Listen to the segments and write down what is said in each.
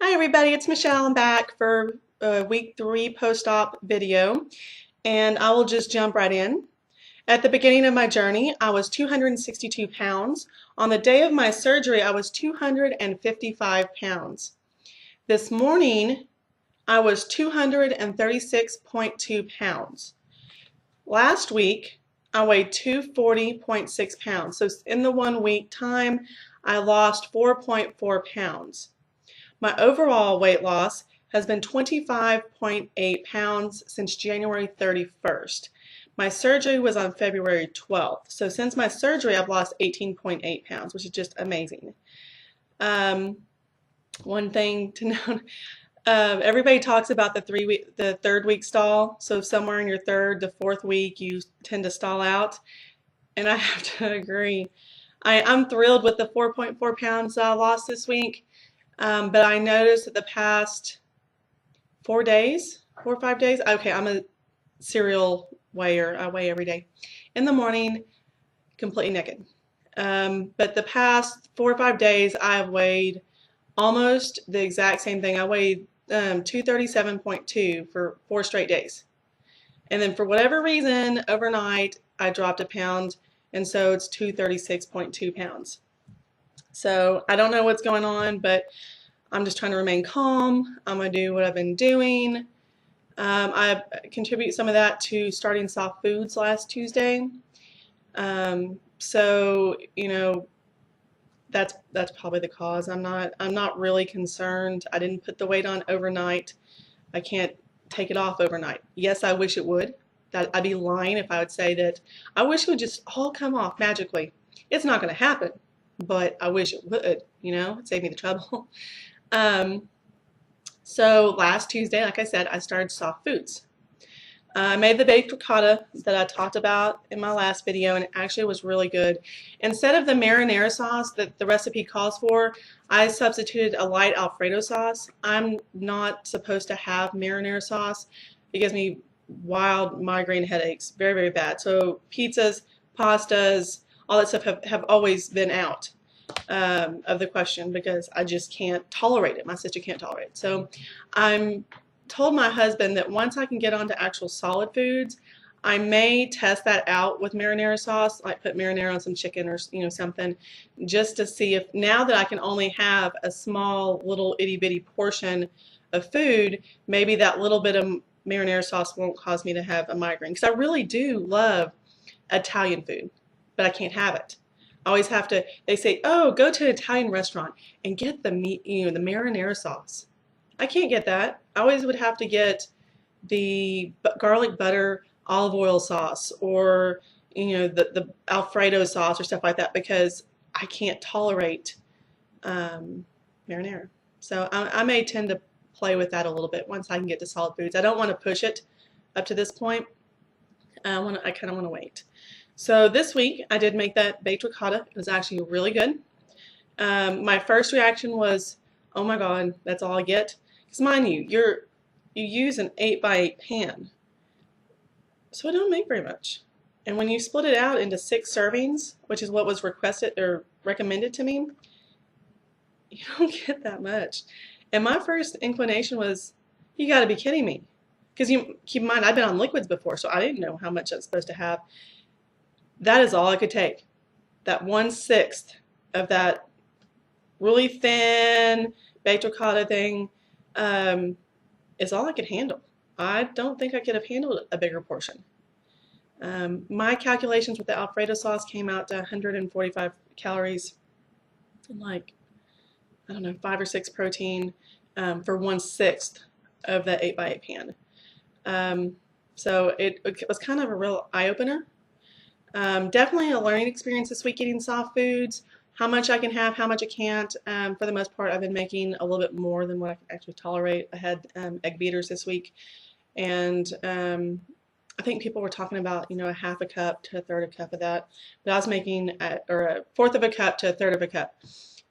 Hi everybody, it's Michelle. I'm back for week 3 post-op video, and I will just jump right in. At the beginning of my journey, I was 262 pounds. On the day of my surgery, I was 255 pounds. This morning, I was 236.2 pounds. Last week, I weighed 240.6 pounds. So in the 1 week time, I lost 4.4 pounds. My overall weight loss has been 25.8 pounds since January 31st. My surgery was on February 12th. So since my surgery, I've lost 18.8 pounds, which is just amazing. One thing to note, everybody talks about the third week stall. So somewhere in your third to fourth week, you tend to stall out. And I have to agree. I'm thrilled with the 4.4 pounds I lost this week. But I noticed that the past 4 or 5 days, okay, I'm a serial weigher. I weigh every day. In the morning, completely naked. But the past 4 or 5 days, I've weighed almost the exact same thing. I weighed 237.2 for 4 straight days. And then for whatever reason, overnight, I dropped a pound, and so it's 236.2 pounds. So I don't know what's going on, but I'm just trying to remain calm. I'm going to do what I've been doing. I contribute some of that to starting soft foods last Tuesday. So, you know, that's probably the cause. I'm not really concerned. I didn't put the weight on overnight. I can't take it off overnight. Yes, I wish it would. I'd be lying if I would say that I wish it would just all come off magically. It's not going to happen, but I wish it would, you know, save me the trouble. So last Tuesday, like I said, I started soft foods. I made the baked ricotta that I talked about in my last video, and it actually was really good. Instead of the marinara sauce that the recipe calls for, I substituted a light Alfredo sauce. I'm not supposed to have marinara sauce. It gives me wild migraine headaches, very, very bad. So pizzas, pastas, all that stuff have always been out of the question because I just can't tolerate it. My sister can't tolerate it. So I'm told my husband that once I can get onto actual solid foods, I may test that out with marinara sauce, like put marinara on some chicken or something, just to see if now that I can only have a small little itty bitty portion of food, maybe that little bit of marinara sauce won't cause me to have a migraine. Because I really do love Italian food, but I can't have it. I always have to, they say, oh, go to an Italian restaurant and get the meat, the marinara sauce. I can't get that. I always would have to get the garlic butter olive oil sauce or, the Alfredo sauce or stuff like that because I can't tolerate marinara. So I may tend to play with that a little bit once I can get to solid foods. I don't want to push it up to this point. I kind of want to wait. So this week I did make that baked ricotta. It was actually really good. My first reaction was, oh my God, that's all I get? Because mind you, you use an 8x8 pan, so I don't make very much. And when you split it out into 6 servings, which is what was requested or recommended to me, you don't get that much. And my first inclination was, you got to be kidding me. Because you keep in mind, I've been on liquids before, so I didn't know how much I was supposed to have. That is all I could take. That 1/6 of that really thin baked ricotta thing is all I could handle. I don't think I could have handled a bigger portion. My calculations with the Alfredo sauce came out to 145 calories and like, I don't know, 5 or 6 protein for 1/6 of that 8x8 pan. So it was kind of a real eye-opener. Definitely a learning experience this week eating soft foods. How much I can have, how much I can't. For the most part, I've been making a little bit more than what I can actually tolerate. I had egg beaters this week, and I think people were talking about, a 1/2 cup to 1/3 cup of that. But I was making, or 1/4 of a cup to 1/3 of a cup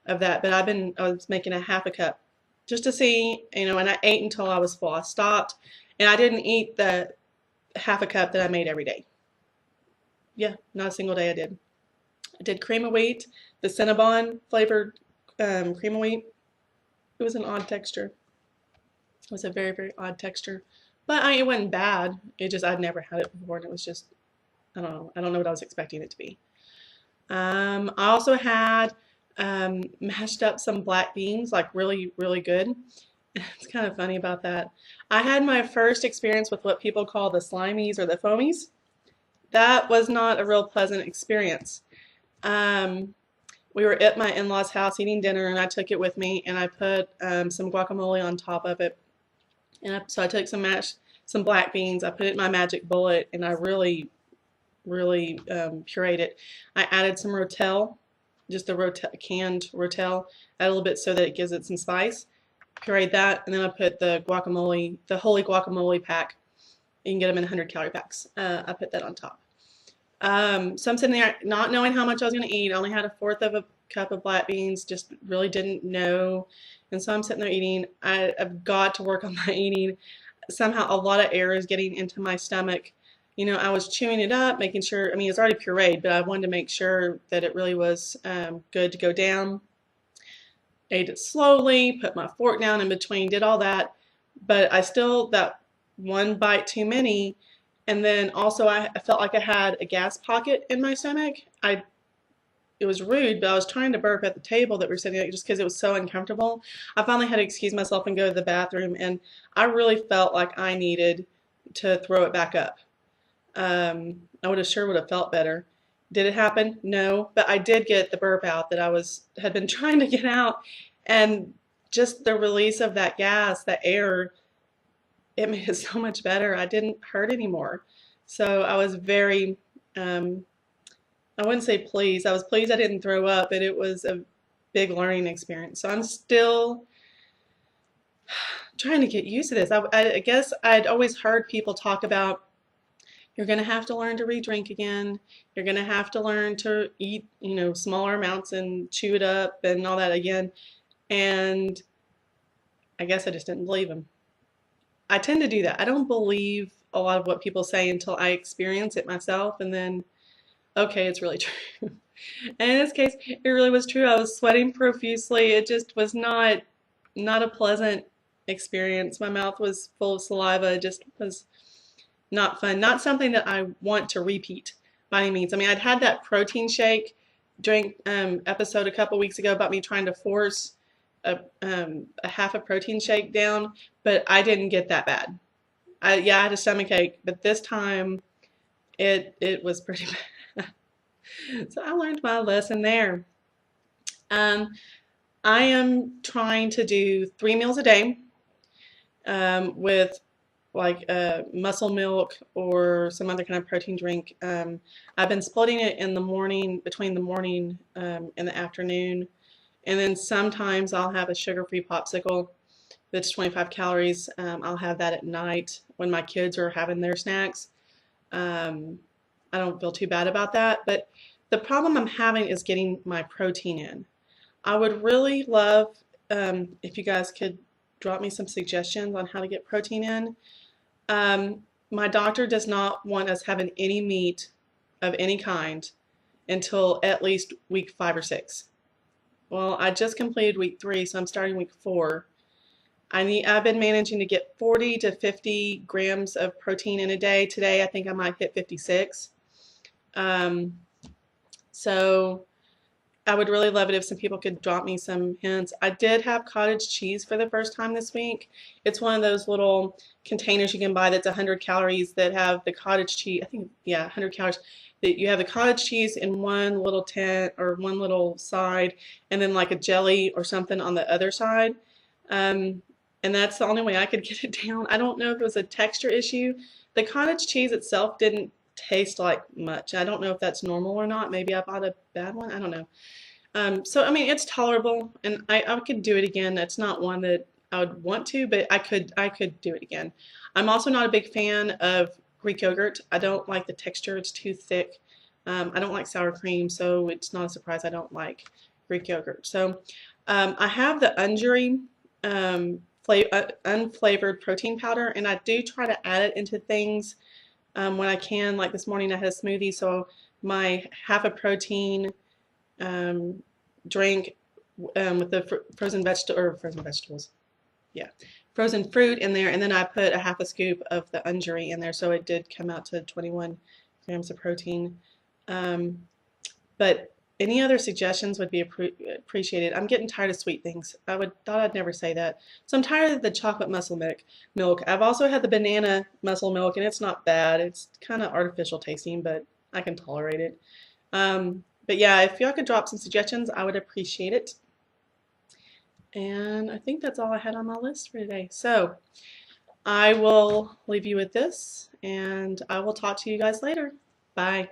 of that. But I was making a 1/2 cup just to see, and I ate until I was full. I stopped, and I didn't eat the 1/2 cup that I made every day. Yeah, not a single day I did. I did cream of wheat, the Cinnabon flavored cream of wheat. It was an odd texture. It was a very, very odd texture. But it wasn't bad. It just, I'd never had it before, and it was just, I don't know. I don't know what I was expecting it to be. I also had mashed up some black beans, like really, really good. It's kind of funny about that. I had my first experience with what people call the slimies or the foamies. That was not a real pleasant experience. We were at my in-laws' house eating dinner, and I took it with me, and I put some guacamole on top of it. And so I took some black beans, I put it in my magic bullet, and I really pureed it. I added some Rotel, just the canned Rotel, add a little bit so that it gives it some spice. Pureed that, and then I put the guacamole, the holy guacamole pack. You can get them in 100-calorie packs. I put that on top. So I'm sitting there not knowing how much I was going to eat. I only had 1/4 of a cup of black beans, just really didn't know. And so I'm sitting there eating. I've got to work on my eating. Somehow a lot of air is getting into my stomach. You know, I was chewing it up, making sure, I mean, it's already pureed, but I wanted to make sure that it really was good to go down. Ate it slowly, put my fork down in between, did all that, but I still, that one bite too many. And then also I felt like I had a gas pocket in my stomach. It was rude, but I was trying to burp at the table that we were sitting at just because it was so uncomfortable. I finally had to excuse myself and go to the bathroom, and I really felt like I needed to throw it back up. I would have felt better. Did it happen? No, but I did get the burp out that I had been trying to get out, and just the release of that gas, that air, it made it so much better. I didn't hurt anymore. So I was very, I wouldn't say pleased. I was pleased I didn't throw up, but it was a big learning experience. So I'm still trying to get used to this. I guess I'd always heard people talk about, you're going to have to learn to re-drink again. You're going to have to learn to eat, you know, smaller amounts and chew it up and all that again. And I guess I just didn't believe them. I tend to do that. I don't believe a lot of what people say until I experience it myself, and then, okay, it's really true. And in this case, it really was true. I was sweating profusely. It just was not a pleasant experience. My mouth was full of saliva. It just was not fun. Not something that I want to repeat by any means. I mean, I'd had that protein shake drink episode a couple weeks ago about me trying to force a half a protein shake down, but I didn't get that bad. Yeah, I had a stomach ache, but this time it was pretty bad. So I learned my lesson there. I am trying to do 3 meals a day with like muscle milk or some other kind of protein drink. I've been splitting it in the morning, between the morning and the afternoon. And then sometimes I'll have a sugar-free popsicle that's 25 calories. I'll have that at night when my kids are having their snacks. I don't feel too bad about that, but the problem I'm having is getting my protein in. I would really love if you guys could drop me some suggestions on how to get protein in. My doctor does not want us having any meat of any kind until at least week 5 or 6. Well, I just completed week 3, so I'm starting week 4. I've been managing to get 40 to 50 grams of protein in a day. Today, I think I might hit 56. So I would really love it if some people could drop me some hints. I did have cottage cheese for the first time this week. It's one of those little containers you can buy that's 100 calories that have the cottage cheese. I think, yeah, 100 calories. That you have the cottage cheese in one little tent or one little side, and then like a jelly or something on the other side. And that's the only way I could get it down. I don't know if it was a texture issue. The cottage cheese itself didn't taste like much. I don't know if that's normal or not. Maybe I bought a bad one. I don't know. So I mean, it's tolerable, and I could do it again. That's not one that I would want to, but I could do it again. I'm also not a big fan of Greek yogurt. I don't like the texture. It's too thick. I don't like sour cream, so it's not a surprise I don't like Greek yogurt. So I have the Undri unflavored protein powder, and I do try to add it into things when I can. Like this morning I had a smoothie, so my half a protein drink with the frozen vegetables. Yeah, frozen fruit in there, and then I put a half a scoop of the ungary in there, so it did come out to 21 grams of protein. But any other suggestions would be appreciated. I'm getting tired of sweet things. Thought I'd never say that. So I'm tired of the chocolate muscle milk. I've also had the banana muscle milk, and it's not bad. It's kind of artificial tasting, but I can tolerate it. But yeah, if y'all could drop some suggestions, I would appreciate it. And I think that's all I had on my list for today. So I will leave you with this, and I will talk to you guys later. Bye.